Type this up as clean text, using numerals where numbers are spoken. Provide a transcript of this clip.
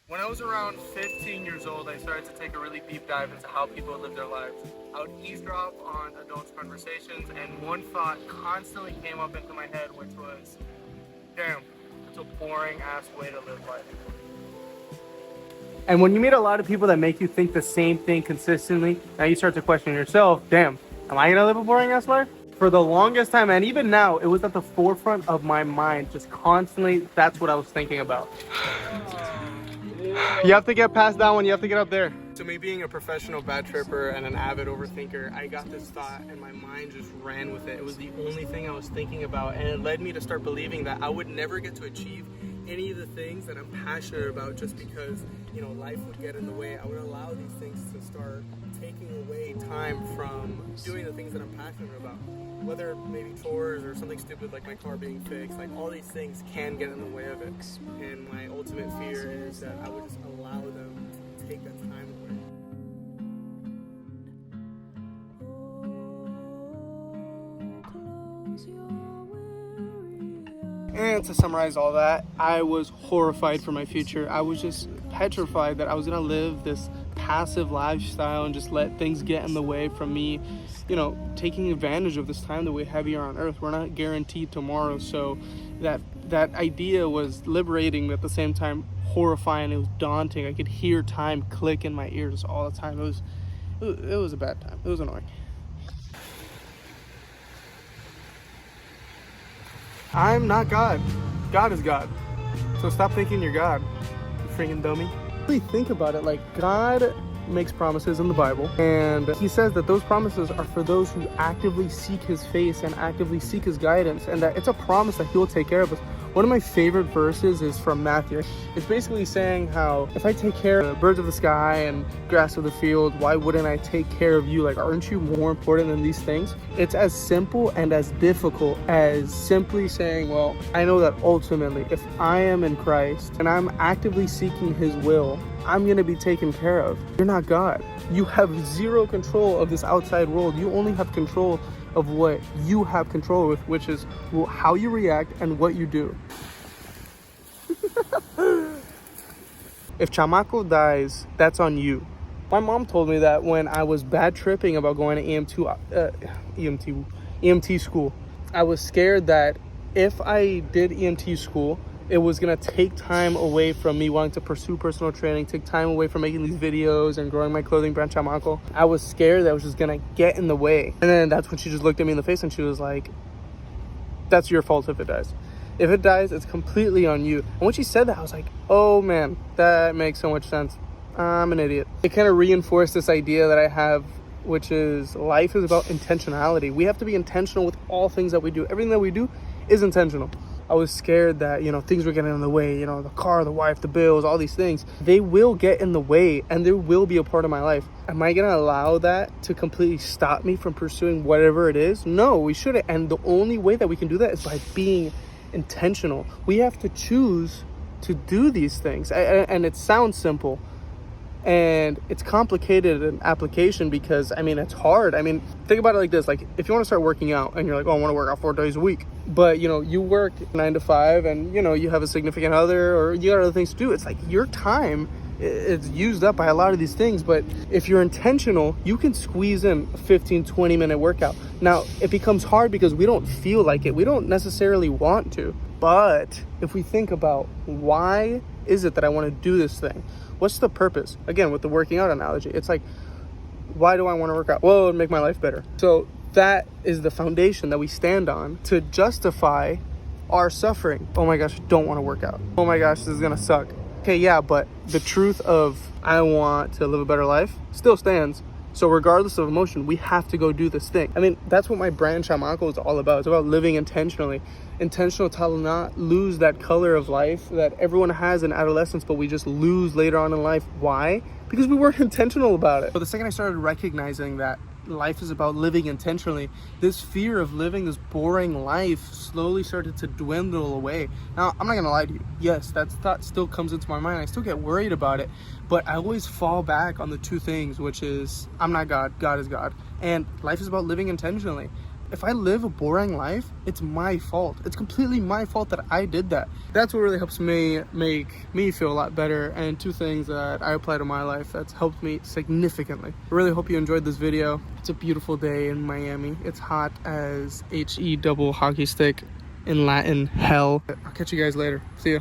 When I was around 15 years old, I started to take a really deep dive into how people live their lives. I would eavesdrop on adults' conversations, and one thought constantly came up into my head, which was, damn, it's a boring ass way to live life. And when you meet a lot of people that make you think the same thing consistently, now you start to question yourself, damn, am I gonna live a boring ass life? For the longest time, and even now, it was at the forefront of my mind, just constantly, that's what I was thinking about. You have to get past that one, you have to get up there. So me being a professional bad tripper and an avid overthinker, I got this thought and my mind just ran with it. It was the only thing I was thinking about, and it led me to start believing that I would never get to achieve any of the things that I'm passionate about just because, you know, life would get in the way. I would allow these things to start taking away time from doing the things that I'm passionate about. Whether maybe chores or something stupid like my car being fixed, like all these things can get in the way of it. And my ultimate fear is that I would just allow them to take that time away. And to summarize all that, I was horrified for my future. I was just petrified that I was gonna live this passive lifestyle and just let things get in the way from me, you know, taking advantage of this time that we have here on earth. We're not guaranteed tomorrow, so that idea was liberating, but at the same time horrifying. It was daunting. I could hear time click in my ears all the time. It was a bad time. It was annoying. I'm not God. God is God. So stop thinking you're God, you freaking dummy. Really think about it, like God makes promises in the Bible, and he says that those promises are for those who actively seek his face and actively seek his guidance, and that it's a promise that he'll take care of us. One of my favorite verses is from Matthew. It's basically saying how if I take care of the birds of the sky and grass of the field, why wouldn't I take care of you? Like, aren't you more important than these things? It's as simple and as difficult as simply saying, well, I know that ultimately if I am in Christ and I'm actively seeking his will, I'm going to be taken care of. You're not God. You have zero control of this outside world. You only have control of what you have control with, which is how you react and what you do. If Chamaco dies, that's on you. My mom told me that when I was bad tripping about going to EMT school. I was scared that if I did EMT school, it was gonna take time away from me wanting to pursue personal training, take time away from making these videos and growing my clothing brand Chamaco. I was scared that it was just gonna get in the way. And then that's when she just looked at me in the face and she was like, that's your fault if it dies. If it dies, it's completely on you. And when she said that, I was like, oh man, that makes so much sense. I'm an idiot. It kind of reinforced this idea that I have, which is life is about intentionality. We have to be intentional with all things that we do. Everything that we do is intentional. I was scared that, you know, things were getting in the way, you know, the car, the wife, the bills, all these things. They will get in the way and they will be a part of my life. Am I going to allow that to completely stop me from pursuing whatever it is? No, we shouldn't. And the only way that we can do that is by being intentional. We have to choose to do these things. And it sounds simple. And it's complicated in application because, I mean, it's hard. I mean, think about it like this. Like, if you want to start working out and you're like, oh, I want to work out 4 days a week. But, you know, you work 9 to 5 and, you know, you have a significant other or you got other things to do. It's like your time is used up by a lot of these things. But if you're intentional, you can squeeze in a 15, 20-minute workout. Now, it becomes hard because we don't feel like it. We don't necessarily want to. But if we think about why is it that I want to do this thing? What's the purpose? Again, with the working out analogy, it's like, why do I want to work out? Well, it would make my life better. So that is the foundation that we stand on to justify our suffering. Oh my gosh, I don't want to work out. Oh my gosh, this is going to suck. Okay, yeah, but the truth of I want to live a better life still stands. So regardless of emotion, we have to go do this thing. I mean, that's what my brand Chamaco is all about. It's about living intentionally. Intentional to not lose that color of life that everyone has in adolescence, but we just lose later on in life. Why? Because we weren't intentional about it. But the second I started recognizing that life is about living intentionally, this fear of living this boring life slowly started to dwindle away. Now, I'm not gonna lie to you. Yes, that thought still comes into my mind. I still get worried about it, but I always fall back on the two things, which is I'm not God, God is God. And life is about living intentionally. if I live a boring life, it's my fault. It's completely my fault that I did that. That's what really helps me make me feel a lot better, and 2 things that I apply to my life that's helped me significantly. I really hope you enjoyed this video. It's a beautiful day in Miami. It's hot as HE double hockey stick in Latin hell. I'll catch you guys later. See ya.